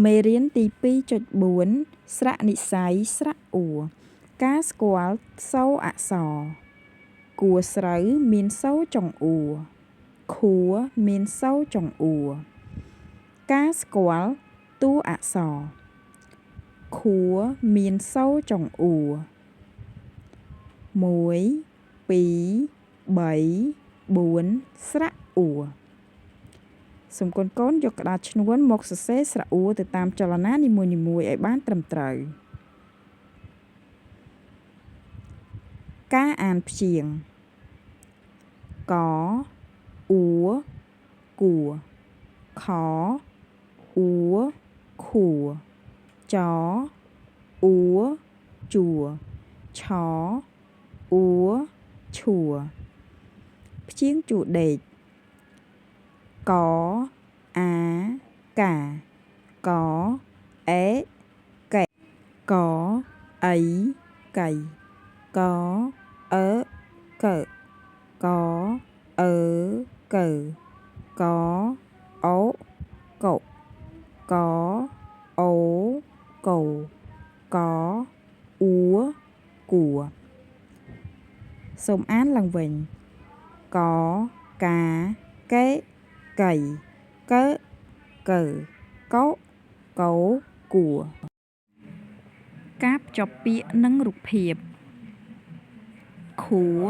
មេរៀនទី 2.4 ស្រៈនិស្ស័យស្រៈអ៊ូការស្គាល់សូរអក្សរគួរស្រូវមានសូរចុងអ៊ូខួរមានសូរចុងអ៊ូការស្គាល់តួអក្សរខួរមានសូរចុងអ៊ូ1 2 3 4ស្រៈអ៊ូសូមកូនៗយកក្តារឈ្នួនមកសរសេរស្រៈអ៊ូទៅតាមចលនានីមួយៗឲ្យបានត្រឹមត្រូវការអានព្យាង្គកអ៊ូគួរខអ៊ូខួរចអ៊ូជួរឆអ៊ូឈួរព្យាង្គជួរដេកកអាកាកអេកេកអីកៃកអឺកើកអឺកើកអូកុកអូកោកអ៊ូគួរសូមអានឡើងវិញកកាកេកៃកើកើកោកោគួរការភ្ជាប់ពាក្យនិងរូបភាពខួរ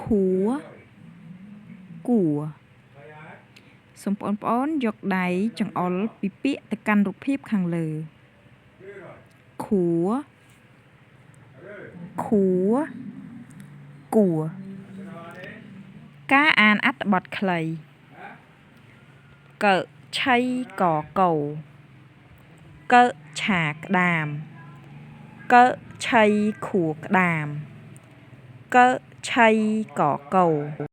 ខួរគួរសូមបងប្អូនយកដៃចង្អុលពីពាក្យទៅកាន់រូបភាពខាងលើខួរខួរគួរការអានអត្ថបទខ្លីកឆៃកកោកឆាក្តាមកឆៃខួរក្តាមកឆៃកកោ